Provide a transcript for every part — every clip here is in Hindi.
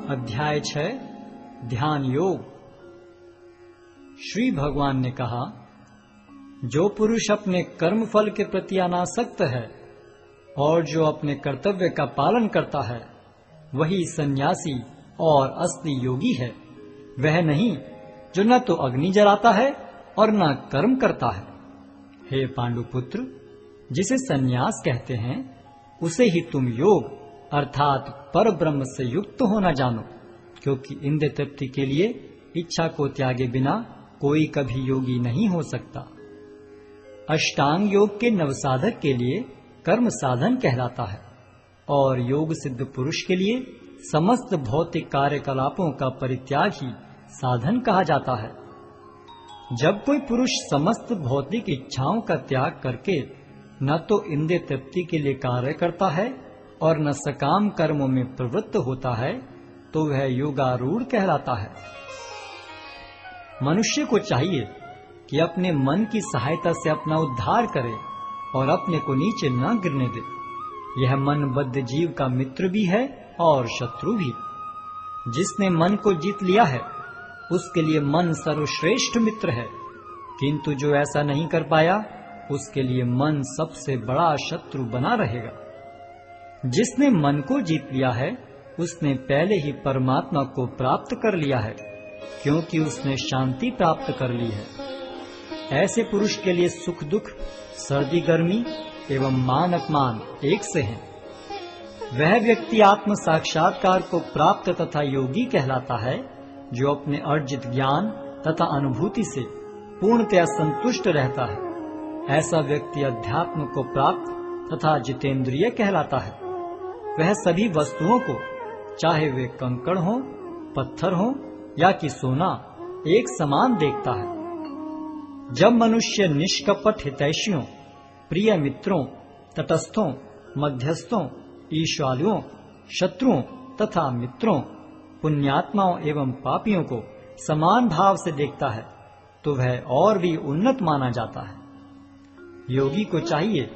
अध्याय 6 ध्यान योग। श्री भगवान ने कहा, जो पुरुष अपने कर्म फल के प्रति अनासक्त है और जो अपने कर्तव्य का पालन करता है वही सन्यासी और असली योगी है। वह नहीं जो न तो अग्नि जलाता है और न कर्म करता है। हे पांडुपुत्र, जिसे सन्यास कहते हैं उसे ही तुम योग अर्थात पर ब्रह्म से युक्त होना जानो, क्योंकि इंद्रिय तृप्ति के लिए इच्छा को त्यागे बिना कोई कभी योगी नहीं हो सकता। अष्टांग योग के नवसाधक के लिए कर्म साधन कहलाता है और योग सिद्ध पुरुष के लिए समस्त भौतिक कार्यकलापों का परित्याग ही साधन कहा जाता है। जब कोई पुरुष समस्त भौतिक इच्छाओं का त्याग करके न तो इंद्रिय तृप्ति के लिए कार्य करता है और न सकाम कर्मों में प्रवृत्त होता है तो वह योगारूढ़ कहलाता है। मनुष्य को चाहिए कि अपने मन की सहायता से अपना उद्धार करे और अपने को नीचे न गिरने दे। यह मनबद्ध जीव का मित्र भी है और शत्रु भी। जिसने मन को जीत लिया है उसके लिए मन सर्वश्रेष्ठ मित्र है, किंतु जो ऐसा नहीं कर पाया उसके लिए मन सबसे बड़ा शत्रु बना रहेगा। जिसने मन को जीत लिया है उसने पहले ही परमात्मा को प्राप्त कर लिया है, क्योंकि उसने शांति प्राप्त कर ली है। ऐसे पुरुष के लिए सुख दुख, सर्दी गर्मी एवं मान अपमान एक से हैं। वह व्यक्ति आत्म साक्षात्कार को प्राप्त तथा योगी कहलाता है, जो अपने अर्जित ज्ञान तथा अनुभूति से पूर्णतया संतुष्ट रहता है। ऐसा व्यक्ति अध्यात्म को प्राप्त तथा जितेंद्रिय कहलाता है। वह सभी वस्तुओं को, चाहे वे कंकड़ हो, पत्थर हो या कि सोना, एक समान देखता है। जब मनुष्य निष्कपट हितैषियों, प्रिय मित्रों, तटस्थों, मध्यस्थों, ईर्ष्यालुओं, शत्रुओं तथा मित्रों, पुण्यात्माओं एवं पापियों को समान भाव से देखता है तो वह और भी उन्नत माना जाता है। योगी को चाहिए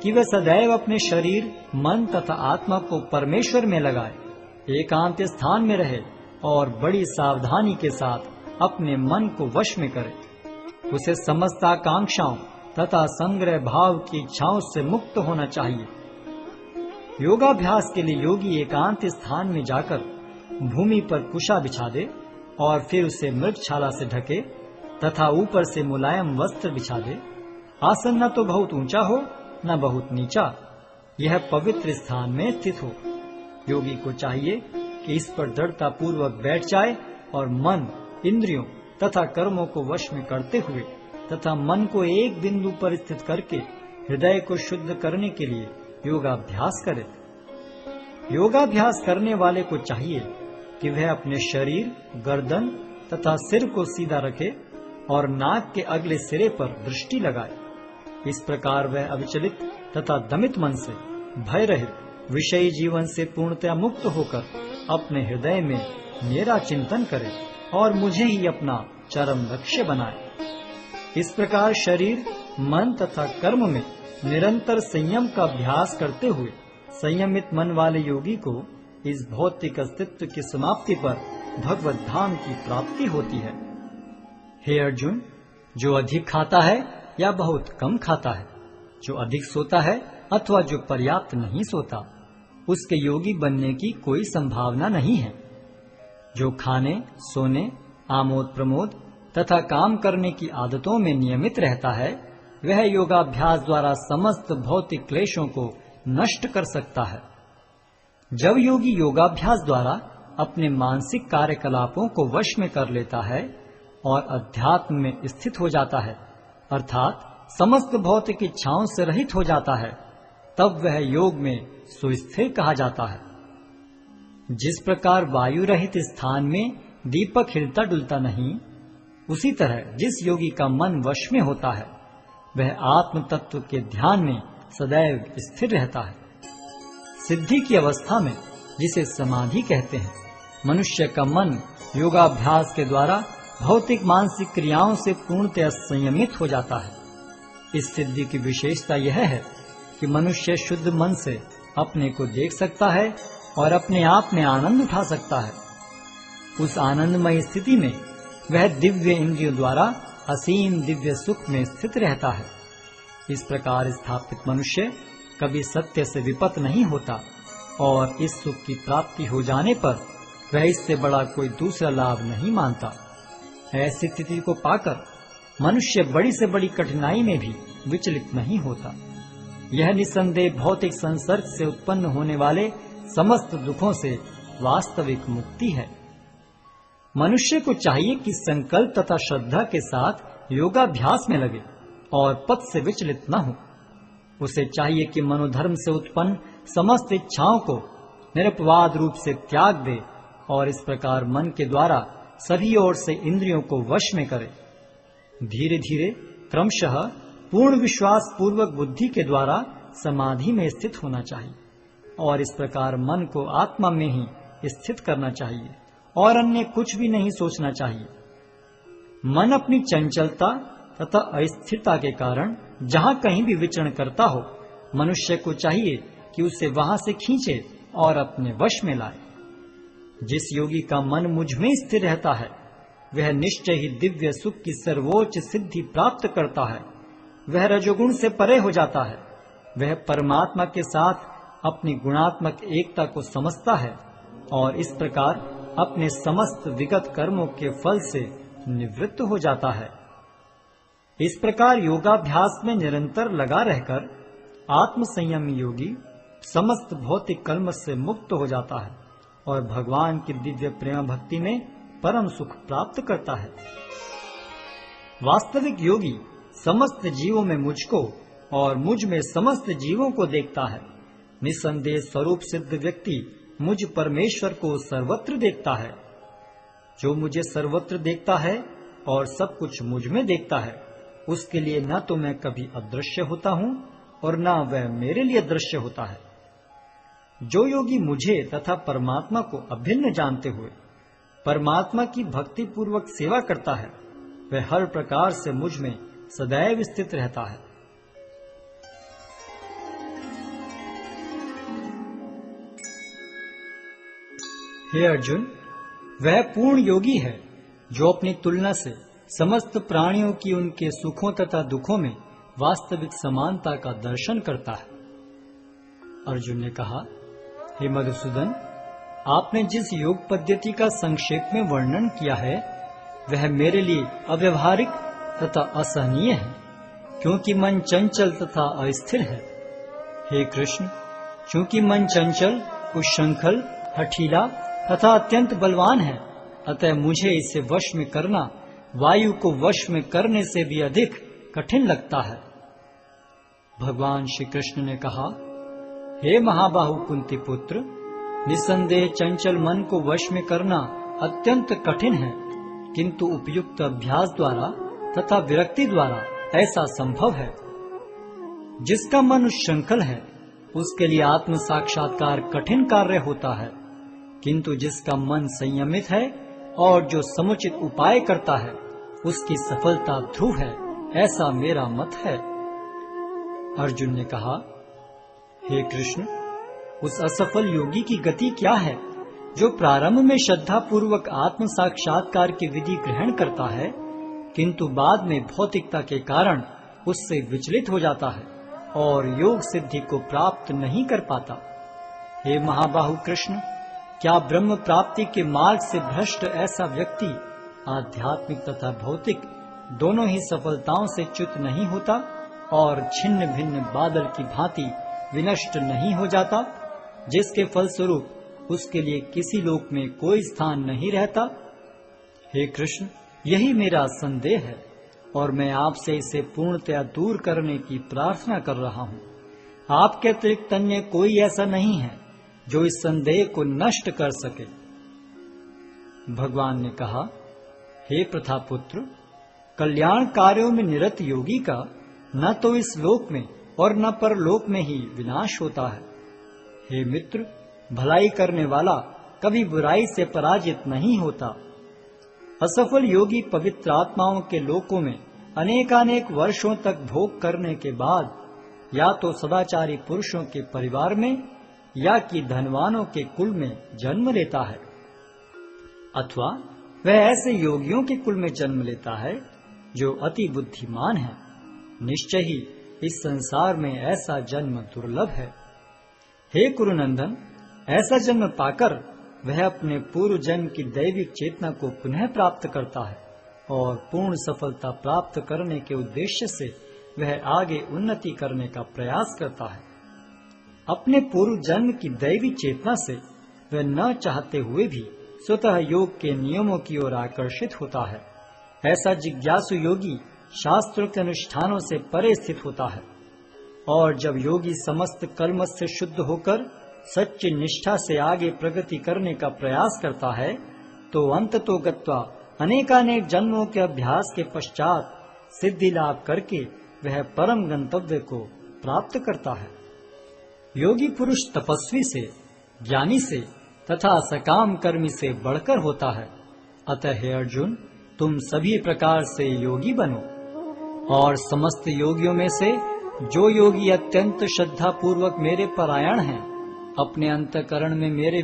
कि वह सदैव अपने शरीर, मन तथा आत्मा को परमेश्वर में लगाए, एकांत स्थान में रहे और बड़ी सावधानी के साथ अपने मन को वश में करे। उसे समस्त आकांक्षाओं तथा संग्रह भाव की इच्छाओं से मुक्त होना चाहिए। योगाभ्यास के लिए योगी एकांत स्थान में जाकर भूमि पर कुशा बिछा दे और फिर उसे मृगछाला से ढके तथा ऊपर से मुलायम वस्त्र बिछा दे। आसन न तो बहुत ऊंचा हो न बहुत नीचा, यह पवित्र स्थान में स्थित हो। योगी को चाहिए कि इस पर दृढ़ता पूर्वक बैठ जाए और मन, इंद्रियों तथा कर्मों को वश में करते हुए तथा मन को एक बिंदु पर स्थित करके हृदय को शुद्ध करने के लिए योगाभ्यास करे। योगाभ्यास करने वाले को चाहिए कि वह अपने शरीर, गर्दन तथा सिर को सीधा रखे और नाक के अगले सिरे पर दृष्टि लगाए। इस प्रकार वह अविचलित तथा दमित मन से, भय रहित विषयी जीवन से पूर्णतया मुक्त होकर अपने हृदय में मेरा चिंतन करे और मुझे ही अपना चरम लक्ष्य बनाए। इस प्रकार शरीर, मन तथा कर्म में निरंतर संयम का अभ्यास करते हुए संयमित मन वाले योगी को इस भौतिक अस्तित्व की समाप्ति पर भगवत धाम की प्राप्ति होती है। हे अर्जुन, जो अधिक खाता है या बहुत कम खाता है, जो अधिक सोता है अथवा जो पर्याप्त नहीं सोता, उसके योगी बनने की कोई संभावना नहीं है। जो खाने, सोने, आमोद प्रमोद तथा काम करने की आदतों में नियमित रहता है, वह योगाभ्यास द्वारा समस्त भौतिक क्लेशों को नष्ट कर सकता है। जब योगी योगाभ्यास द्वारा अपने मानसिक कार्यकलापों को वश में कर लेता है और अध्यात्म में स्थित हो जाता है, अर्थात समस्त भौतिक इच्छाओं से रहित हो जाता है, तब वह योग में सुस्थिर कहा जाता है। जिस प्रकार वायु रहित स्थान में दीपक हिलता डुलता नहीं, उसी तरह जिस योगी का मन वश में होता है वह आत्म तत्व के ध्यान में सदैव स्थिर रहता है। सिद्धि की अवस्था में, जिसे समाधि कहते हैं, मनुष्य का मन योगाभ्यास के द्वारा भौतिक मानसिक क्रियाओं से पूर्णतः संयमित हो जाता है। इस सिद्धि की विशेषता यह है कि मनुष्य शुद्ध मन से अपने को देख सकता है और अपने आप में आनंद उठा सकता है उस आनंदमय स्थिति में वह दिव्य इंद्रियों द्वारा असीम दिव्य सुख में स्थित रहता है। इस प्रकार स्थापित मनुष्य कभी सत्य से विपत नहीं होता और इस सुख की प्राप्ति हो जाने पर वह इससे बड़ा कोई दूसरा लाभ नहीं मानता। ऐसी स्थिति को पाकर मनुष्य बड़ी से बड़ी कठिनाई में भी विचलित नहीं होता। यह निस्संदेह भौतिक संसर्ग से उत्पन्न होने वाले समस्त दुखों से वास्तविक मुक्ति है। मनुष्य को चाहिए कि संकल्प तथा श्रद्धा के साथ योगाभ्यास में लगे और पथ से विचलित न हो। उसे चाहिए कि मनोधर्म से उत्पन्न समस्त इच्छाओं को निरपवाद रूप से त्याग दे और इस प्रकार मन के द्वारा सभी ओर से इंद्रियों को वश में करे। धीरे धीरे क्रमशः पूर्ण विश्वास पूर्वक बुद्धि के द्वारा समाधि में स्थित होना चाहिए और इस प्रकार मन को आत्मा में ही स्थित करना चाहिए और अन्य कुछ भी नहीं सोचना चाहिए। मन अपनी चंचलता तथा अस्थिरता के कारण जहां कहीं भी विचरण करता हो, मनुष्य को चाहिए कि उसे वहां से खींचे और अपने वश में लाए। जिस योगी का मन मुझ में स्थिर रहता है वह निश्चय ही दिव्य सुख की सर्वोच्च सिद्धि प्राप्त करता है। वह रजोगुण से परे हो जाता है। वह परमात्मा के साथ अपनी गुणात्मक एकता को समझता है और इस प्रकार अपने समस्त विगत कर्मों के फल से निवृत्त हो जाता है। इस प्रकार योगाभ्यास में निरंतर लगा रहकर आत्म संयमी योगी समस्त भौतिक कर्म से मुक्त हो जाता है और भगवान की दिव्य प्रेम भक्ति में परम सुख प्राप्त करता है। वास्तविक योगी समस्त जीवों में मुझको और मुझ में समस्त जीवों को देखता है। निस्संदेह स्वरूप सिद्ध व्यक्ति मुझ परमेश्वर को सर्वत्र देखता है। जो मुझे सर्वत्र देखता है और सब कुछ मुझ में देखता है, उसके लिए न तो मैं कभी अदृश्य होता हूँ और न वह मेरे लिए दृश्य होता है। जो योगी मुझे तथा परमात्मा को अभिन्न जानते हुए परमात्मा की भक्ति पूर्वक सेवा करता है, वह हर प्रकार से मुझ में सदैव स्थित रहता है। हे अर्जुन, वह पूर्ण योगी है जो अपनी तुलना से समस्त प्राणियों की उनके सुखों तथा दुखों में वास्तविक समानता का दर्शन करता है। अर्जुन ने कहा, हे मधुसूदन, आपने जिस योग पद्धति का संक्षेप में वर्णन किया है वह मेरे लिए अव्यवहारिक तथा असहनीय है, क्योंकि मन चंचल तथा अस्थिर है। हे कृष्ण, क्योंकि मन चंचल, उच्छृंखल, हठीला तथा अत्यंत बलवान है, अतः मुझे इसे वश में करना वायु को वश में करने से भी अधिक कठिन लगता है। भगवान श्री कृष्ण ने कहा, हे महाबाहु कुंती पुत्र, निस्संदेह चंचल मन को वश में करना अत्यंत कठिन है, किंतु उपयुक्त अभ्यास द्वारा तथा विरक्ति द्वारा ऐसा संभव है। जिसका मन उच्छृंखल है उसके लिए आत्म साक्षात्कार कठिन कार्य होता है, किंतु जिसका मन संयमित है और जो समुचित उपाय करता है उसकी सफलता ध्रुव है, ऐसा मेरा मत है। अर्जुन ने कहा, हे कृष्ण, उस असफल योगी की गति क्या है जो प्रारंभ में श्रद्धा पूर्वक आत्म साक्षात्कार की विधि ग्रहण करता है, किंतु बाद में भौतिकता के कारण उससे विचलित हो जाता है और योग सिद्धि को प्राप्त नहीं कर पाता। हे महाबाहु कृष्ण, क्या ब्रह्म प्राप्ति के मार्ग से भ्रष्ट ऐसा व्यक्ति आध्यात्मिक तथा भौतिक दोनों ही सफलताओं से च्युत नहीं होता और छिन्न भिन्न बादल की भांति विनष्ट नहीं हो जाता, जिसके फलस्वरूप उसके लिए किसी लोक में कोई स्थान नहीं रहता? हे कृष्ण, यही मेरा संदेह है और मैं आपसे इसे पूर्णतया दूर करने की प्रार्थना कर रहा हूँ। आपके अतिरिक्त अन्य कोई ऐसा नहीं है जो इस संदेह को नष्ट कर सके। भगवान ने कहा, हे प्रथापुत्र, कल्याण कार्यों में निरत योगी का न तो इस लोक में और न परलोक में ही विनाश होता है। हे मित्र, भलाई करने वाला कभी बुराई से पराजित नहीं होता। असफल योगी पवित्र आत्माओं के लोकों में अनेकानेक वर्षों तक भोग करने के बाद या तो सदाचारी पुरुषों के परिवार में या कि धनवानों के कुल में जन्म लेता है। अथवा वह ऐसे योगियों के कुल में जन्म लेता है जो अति बुद्धिमान है। निश्चय ही इस संसार में ऐसा जन्म दुर्लभ है। हे कुरुनंदन, ऐसा जन्म पाकर वह अपने पूर्व जन्म की दैविक चेतना को पुनः प्राप्त करता है और पूर्ण सफलता प्राप्त करने के उद्देश्य से वह आगे उन्नति करने का प्रयास करता है। अपने पूर्व जन्म की दैवी चेतना से वह न चाहते हुए भी स्वतः योग के नियमों की ओर आकर्षित होता है। ऐसा जिज्ञासु योगी शास्त्रोक्त अनुष्ठानों से परे स्थित होता है और जब योगी समस्त कर्म से शुद्ध होकर सच्ची निष्ठा से आगे प्रगति करने का प्रयास करता है तो अंततो गत्वा अनेकानेक जन्मों के अभ्यास के पश्चात सिद्धि लाभ करके वह परम गंतव्य को प्राप्त करता है। योगी पुरुष तपस्वी से, ज्ञानी से तथा सकाम कर्मी से बढ़कर होता है। अतः हे अर्जुन, तुम सभी प्रकार से योगी बनो और समस्त योगियों में से जो योगी अत्यंत श्रद्धा पूर्वक मेरे परायण हैं, अपने अंतःकरण में मेरे